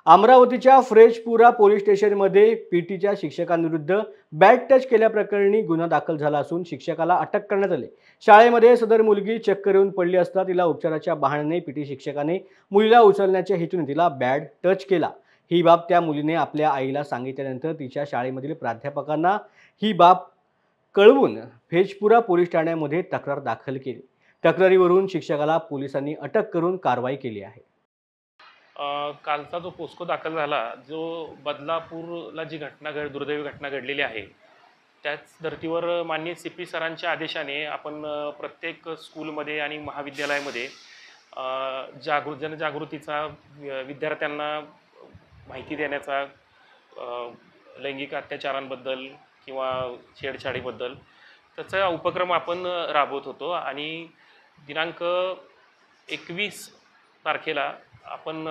अमरावतीच्या फ्रेशपुरा पोलीस स्टेशनमध्ये पीटीच्या शिक्षकांविरुद्ध bad touch केल्याप्रकरणी गुन्हा दाखल झाला असून शिक्षकाला अटक करण्यात आली। शाळेमध्ये सदर मुलगी चक्कर येऊन पडली असता तिला उपचाराच्या बहाण्याने पीटी शिक्षकाने मुलीला उचलण्याच्या हेतूने तिला बॅड टच केला। ही बाब त्या मुलीने आपल्या आईला सांगितल्यानंतर तिच्या शाळेमधील प्राध्यापकांना ही बाब कळवून फ्रेशपुरा पोलीस ठाण्यामध्ये तक्रार दाखल केली। तक्रारीवरून शिक्षकाला पोलिसांनी अटक करून कारवाई केली आहे। कालचा जो पोस्को दाखल झाला, जो बदलापूरला जी दुर्दैवी घटना घडलेली आहे, त्याच धर्तीवर माननीय CP सरांच्या आदेशाने आपण प्रत्येक स्कूलमध्ये आणि महाविद्यालयामध्ये जनजागृतीचा, विद्यार्थ्यांना माहिती देण्याचा, लैंगिक अत्याचारांबद्दल किंवा छेडछाडीबद्दल त्याचा उपक्रम आपण राबवत होतो। आणि दिनांक 21 तारखेला आपण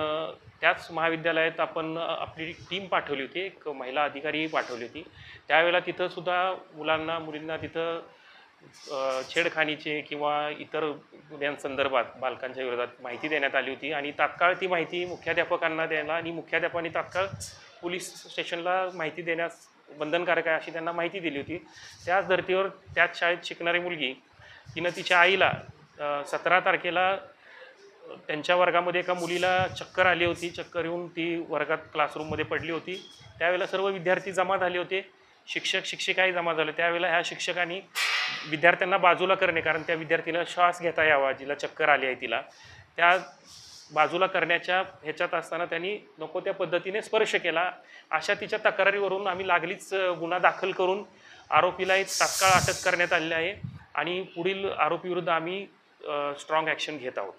त्याच महाविद्यालयात आपण आपली टीम पाठवली होती, एक महिला अधिकारी पाठवली होती। त्यावेळेला तिथं सुद्धा मुलींना तिथं छेडखानीचे किंवा इतर गुन्ह्यांसंदर्भात बालकांच्या विरोधात माहिती देण्यात आली होती आणि तात्काळ ती माहिती मुख्याध्यापकांना द्यायला आणि मुख्याध्यापकांनी तात्काळ पोलीस स्टेशनला माहिती देण्यास बंधनकारक आहे अशी त्यांना माहिती दिली होती। त्याच धर्तीवर त्याच शाळेत शिकणारी मुलगी तिनं तिच्या आईला 17 तारखेला त्यांच्या वर्गामध्ये एका मुलीला चक्कर आली होती, चक्कर येऊन ती वर्गात क्लासरूममध्ये पडली होती। त्यावेळेला सर्व विद्यार्थी जमा झाले होते, शिक्षक शिक्षिकाही जमा झाले। त्यावेळेला ह्या शिक्षकांनी विद्यार्थ्यांना बाजूला करणे, कारण त्या विद्यार्थीला श्वास घेता यावा, जिला चक्कर आली आहे तिला, त्या बाजूला करण्याच्या ह्याच्यात असताना त्यांनी नको त्या पद्धतीने स्पर्श केला। अशा तिच्या तक्रारीवरून आम्ही लागलीच गुन्हा दाखल करून आरोपीला तात्काळ अटक करण्यात आलेली आहे आणि पुढील आरोपीविरुद्ध आम्ही स्ट्रॉंग ॲक्शन घेत आहोत।